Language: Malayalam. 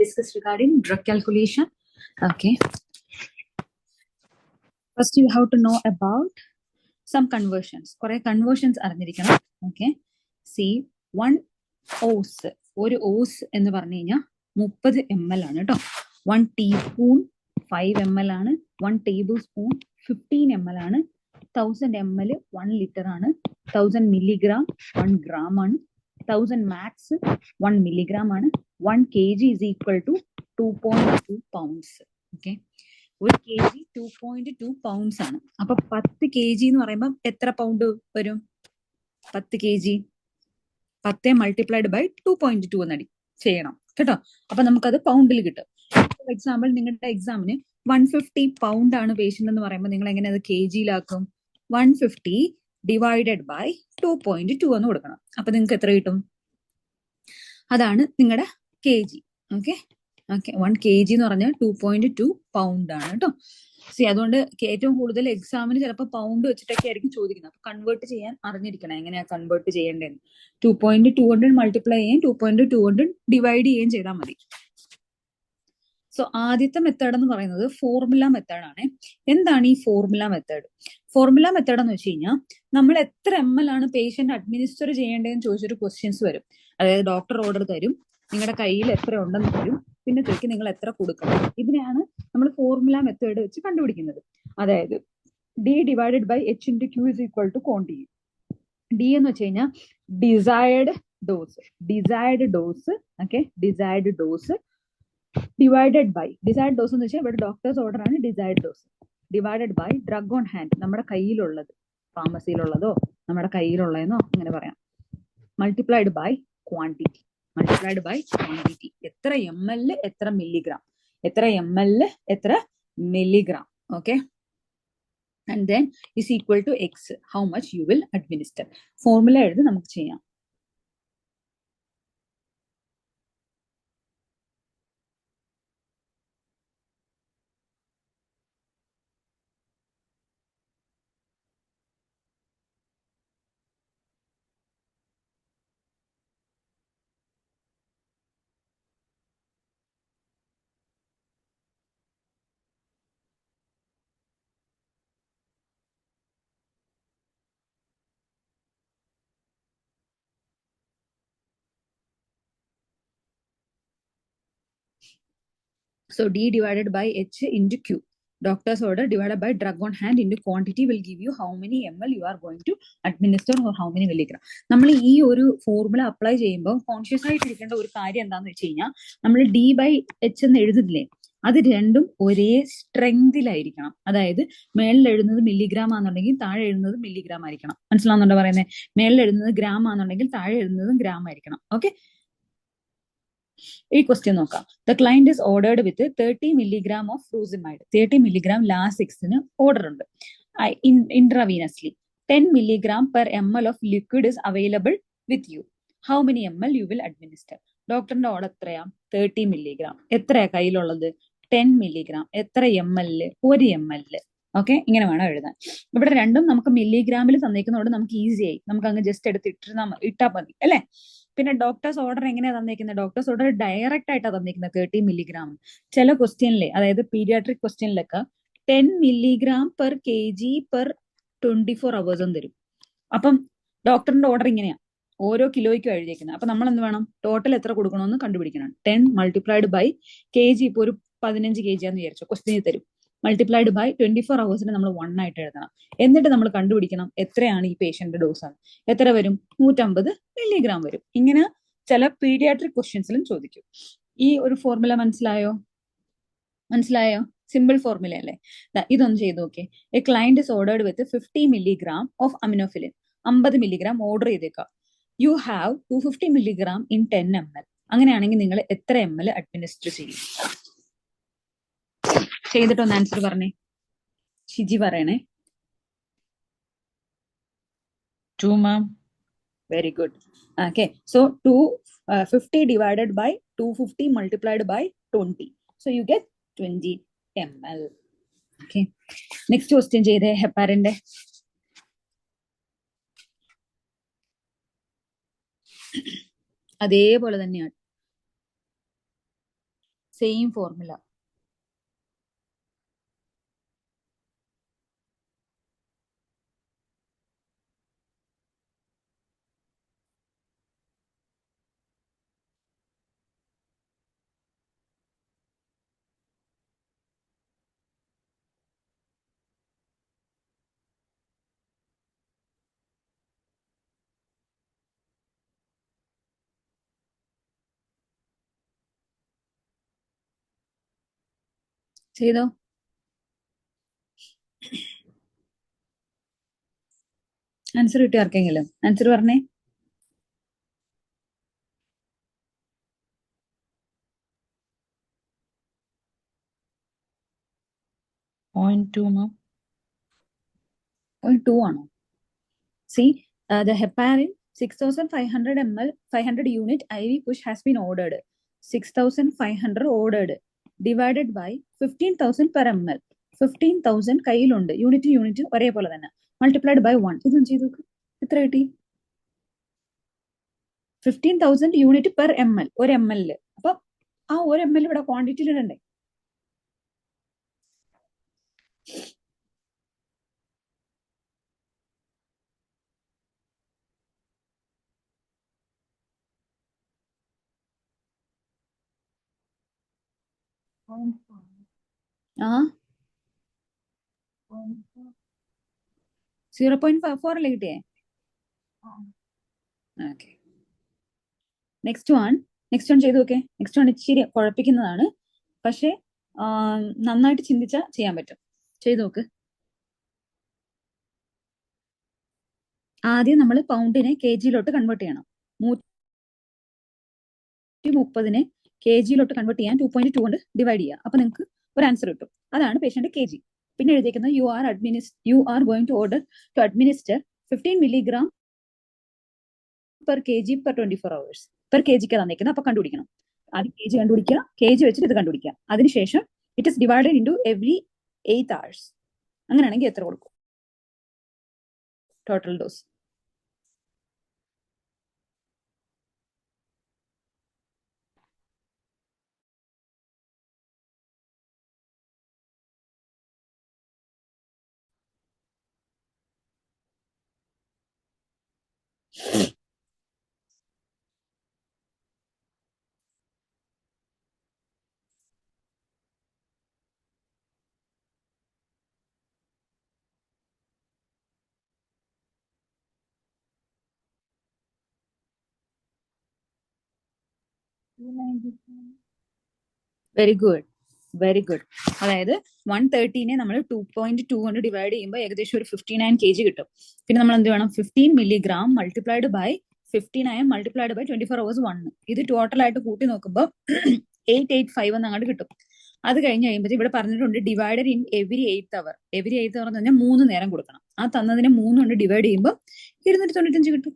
discuss regarding drug calculation. Okay. First, you have to know about some conversions. Correct conversions അറിഞ്ഞിരിക്കണം. Okay. See, 1 oz, ഒരു oz എന്ന് പറഞ്ഞു കഴിഞ്ഞാൽ 30 ml ആണ് കേട്ടോ. 1 teaspoon 5 ml ആണ്. 1 tablespoon 15 ml ആണ്. 1000 ml 1 liter ആണ്. 1000 milligram 1 gram ആണ്. 1000 max 1 milligram ആണ്. 1 kg is equal to 2.2 pounds. Okay. 1 kg 2.2 pounds ആണ്. അപ്പൊ 10 kg എന്ന് പറയുമ്പോൾ എത്ര പൗണ്ട് വരും? 10 kg 10 മൾട്ടിപ്ലൈഡ് ബൈ 2.2 എന്നടി ചെയ്യണം കേട്ടോ. അപ്പൊ നമുക്കത് പൗണ്ടിൽ കിട്ടും. ഫോർ എക്സാമ്പിൾ നിങ്ങളുടെ എക്സാമിന് 150 പൗണ്ട് ആണ് പേഷ്യന്റ് എന്ന് പറയുമ്പോൾ നിങ്ങൾ എങ്ങനെ അത് കെ ജിയിലാക്കും? 150 ഡിവൈഡഡ് ബൈ 2.2 എന്ന് കൊടുക്കണം. അപ്പൊ നിങ്ങൾക്ക് എത്ര കിട്ടും? അതാണ് നിങ്ങളുടെ K G. Okay okay 1 kg എന്ന് പറഞ്ഞാൽ 2.2 പൗണ്ട് ആണ് കേട്ടോ. അതുകൊണ്ട് ഏറ്റവും കൂടുതൽ എക്സാമിന് ചിലപ്പോൾ പൗണ്ട് വെച്ചിട്ടൊക്കെ ആയിരിക്കും ചോദിക്കുന്നത്. അപ്പൊ കൺവേർട്ട് ചെയ്യാൻ അറിഞ്ഞിരിക്കണം എങ്ങനെയാ കൺവേർട്ട് ചെയ്യേണ്ടതെന്ന്. 2.200 മൾട്ടിപ്ലൈ ചെയ്യാൻ 2.200 ഡിവൈഡ് ചെയ്യുകയും ചെയ്താൽ മതി. സോ ആദ്യത്തെ മെത്തേഡ് എന്ന് പറയുന്നത് ഫോർമുല മെത്തേഡ് ആണ്. എന്താണ് ഈ ഫോർമുല മെത്തേഡ്? ഫോർമുല മെത്തേഡ് എന്ന് വെച്ച് കഴിഞ്ഞാൽ നമ്മൾ എത്ര ml ആണ് പേഷ്യന്റ് അഡ്മിനിസ്റ്റർ ചെയ്യേണ്ടതെന്ന് ചോദിച്ചൊരു ക്വസ്റ്റ്യൻസ് വരും. അതായത് ഡോക്ടർ ഓർഡർ തരും, നിങ്ങളുടെ കയ്യിൽ എത്ര ഉണ്ടെന്ന് തരും, പിന്നെ ചോദിക്കും നിങ്ങൾ എത്ര കൊടുക്കണം. ഇതിനെയാണ് നമ്മൾ ഫോർമുല മെത്തേഡ് വെച്ച് കണ്ടുപിടിക്കുന്നത്. അതായത് D divided by H into Q is equal to quantity. D എന്ന് വെച്ച് കഴിഞ്ഞാൽ desired dose. Okay, desired dose divided by, desired dose എന്ന് വെച്ചാൽ ഇവിടെ ഡോക്ടേഴ്സ് ഓർഡർ ആണ് desired dose, divided by drug on hand, നമ്മുടെ കയ്യിലുള്ളത്, ഫാർമസിയിലുള്ളതോ നമ്മുടെ കയ്യിലുള്ളതെന്നോ അങ്ങനെ പറയാം, മൾട്ടിപ്ലൈഡ് ബൈ ക്വാണ്ടിറ്റി. എത്ര ml എത്ര മില്ലിഗ്രാം, എത്ര milligram. Okay, and then is equal to X, how much you will administer. Formula എഴുതി നമുക്ക് ചെയ്യാം. So D divided by H into Q, doctor's order divided by drug on hand into quantity will give you how many ml you are going to administer or how many milligram. നമ്മൾ ഈ ഒരു ഫോർമുല അപ്ലൈ ചെയ്യുമ്പോൾ കോൺഷ്യസ് ആയിട്ട് ഇരിക്കേണ്ട ഒരു കാര്യം എന്താണെന്ന് വെച്ച് കഴിഞ്ഞാൽ, നമ്മൾ ഡി ബൈ എച്ച് എന്ന് എഴുതുന്നില്ലേ, അത് രണ്ടും ഒരേ സ്ട്രെങ്തിലായിരിക്കണം. അതായത് മേളിൽ എഴുതുന്നത് മില്ലിഗ്രാം ആണെന്നുണ്ടെങ്കിൽ താഴെ എഴുതുന്നത് മില്ലിഗ്രാം ആയിരിക്കണം. മനസ്സിലാവുന്നുണ്ടോ പറയുന്നത്? മേളിൽ എഴുതുന്നത് ഗ്രാം ആണെന്നുണ്ടെങ്കിൽ താഴെ എഴുതുന്നതും ഗ്രാം ആയിരിക്കണം. ഓക്കെ, ഈ ക്വസ്റ്റ്യൻ നോക്കാം. The client is ordered with 30 milligram of frusemide. 30 milligram ലാസിക്സിന് ഓർഡർ ഉണ്ട് intravenously. 10 milligram per ml of liquid is available with you. How many ml you will administer? ഡോക്ടറിന്റെ ഓർഡർ എത്രയാ? 30 milligram. എത്രയാ കയ്യിലുള്ളത്? 10 milligram. എത്ര ml? 1 ml. ഓക്കെ, ഇങ്ങനെ വേണം എഴുതാൻ. ഇവിടെ രണ്ടും നമുക്ക് മില്ലിഗ്രാമിൽ തന്നേക്കുന്നതുകൊണ്ട് നമുക്ക് ഈസി ആയി, നമുക്ക് അങ്ങ് ജസ്റ്റ് എടുത്ത് ഇട്ടാൽ മതി അല്ലെ. പിന്നെ ഡോക്ടേഴ്സ് ഓർഡർ എങ്ങനെയാ തന്നേക്കുന്നത്? ഡോക്ടേഴ്സ് ഓർഡർ ഡയറക്റ്റ് ആയിട്ടാണ് തന്നേക്കുന്നത് 30 milligram. ചില ക്വസ്റ്റ്യനിലെ, അതായത് paediatric ക്വസ്റ്റ്യനിലൊക്കെ 10 milligram per kg per 24 hours എന്ന് തരും. അപ്പം ഡോക്ടറിന്റെ ഓർഡർ ഇങ്ങനെയാ, ഓരോ കിലോയ്ക്കും എഴുതിയേക്കുന്നത്. അപ്പൊ നമ്മൾ എന്ത് വേണം? ടോട്ടൽ എത്ര കൊടുക്കണമെന്ന് കണ്ടുപിടിക്കണം. 10 മൾട്ടിപ്ലൈഡ് ബൈ കെ ജി, ഇപ്പൊ ഒരു 15 kg ആന്ന് വിചാരിച്ചു, ക്വസ്റ്റ്യനിൽ തരും. മൾട്ടിപ്ലൈഡ് ബൈ 24 hours നമ്മൾ 1 ആയിട്ട് എഴുതണം. എന്നിട്ട് നമ്മൾ കണ്ടുപിടിക്കണം എത്രയാണ് ഈ പേഷ്യന്റ് ഡോസ് ആണ്. എത്ര വരും? 150 milligram വരും. ഇങ്ങനെ ചില പീഡിയാട്രിക് ക്വസ്റ്റ്യൻസിലും ചോദിക്കും. ഈ ഒരു ഫോർമുല മനസ്സിലായോ? സിമ്പിൾ ഫോർമുല അല്ലേ? ഇതൊന്ന് ചെയ്ത് നോക്കേ. A client is ordered with 50 milligram of aminophylline. 50 milligram order ചെയ്തേക്കാം. You have 250 milligram in 10 ml. അങ്ങനെയാണെങ്കിൽ നിങ്ങൾ എത്ര ml അഡ്മിനിസ്റ്റർ ചെയ്യും? ചെയ്തിട്ടൊന്ന് ആൻസർ പറഞ്ഞേ. ഷിജി പറയണേ. 2 ma'am. Very good. Okay, so 250 divided by 250 multiplied by 20. So you get 20 ml. Okay, next question ചെയ്തേ ഹെപ്പാരിന്റെ. അതേപോലെ തന്നെയാണ്. Same formula. ചെയ്തോ? ആൻസർ കിട്ടിയ ആർക്കെങ്കിലും ആൻസർ പറഞ്ഞേ. 0.2 മാം. 0.2 ആണോ? See, the heparin 6,500 ml 500 unit IV push has been ordered. 6,500 ordered divided by 15,000 per ml. 15,000 കയ്യിലുണ്ട്. യൂണിറ്റ് ഒരേപോലെ തന്നെ. Multiplied by 1. ഇതൊന്നും ചെയ്തു നോക്ക്. എത്ര കിട്ടി? 15,000 യൂണിറ്റ് പെർ ml. ഒരു ml. അപ്പൊ ആ ഒരു ml ഇവിടെ ക്വാണ്ടിറ്റിയിൽ ഇടണ്ടേ? ആ 0.4 അല്ലേ കിട്ടിയേ? ഓക്കെ. നെക്സ്റ്റ് വൺ ചെയ്തു നോക്കേ. നെക്സ്റ്റ് വൺ ഇച്ചിരി കുഴപ്പിക്കുന്നതാണ്, പക്ഷെ നന്നായിട്ട് ചിന്തിച്ചാൽ ചെയ്യാൻ പറ്റും. ചെയ്തു നോക്ക്. ആദ്യം നമ്മൾ പൗണ്ടിനെ കെ ജിയിലോട്ട് കൺവേർട്ട് ചെയ്യണം. 130 കെ ജിയിലോട്ട് കൺവേർട്ട് ചെയ്യാൻ 2.2 കൊണ്ട് ഡിവൈഡ് ചെയ്യുക. അപ്പൊ നിങ്ങൾക്ക് ഒരു ആൻസർ കിട്ടും. അതാണ് പേഷ്യന്റ് കെ ജി. പിന്നെ എഴുതിയിരിക്കുന്നത് you are going to order to administer 15 milligram per K G per 24 hours. Per K ജിക്ക് തന്നിരിക്കുന്നത്. അപ്പൊ കണ്ടുപിടിക്കണം. ആദ്യം കെ ജി കണ്ടുപിടിക്കുക, കെ ജി വെച്ചിട്ട് ഇത് കണ്ടുപിടിക്കുക. അതിനുശേഷം it is divided into every 8 hours. അങ്ങനെയാണെങ്കിൽ എത്ര കൊടുക്കും total dose? Very good, very good. അതായത് 130 നമ്മൾ 2.2 കൊണ്ട് ഡിവൈഡ് ചെയ്യുമ്പോൾ ഏകദേശം ഒരു 59 kg കിട്ടും. പിന്നെ നമ്മൾ എന്ത് വേണം? 15 milligram multiplied by 59 multiplied by 24 hours 1. ഇത് ടോട്ടൽ ആയിട്ട് കൂട്ടി നോക്കുമ്പോൾ 885 എന്ന് അങ്ങോട്ട് കിട്ടും. അത് കഴിഞ്ഞ് കഴിയുമ്പോൾ ഇവിടെ പറഞ്ഞിട്ടുണ്ട് divided in every 8 hour. Every 8 hour എന്ന് പറഞ്ഞാൽ 3 നേരം കൊടുക്കണം. ആ തന്നതിനെ 3 കൊണ്ട് ഡിവൈഡ് ചെയ്യുമ്പോൾ 295 കിട്ടും.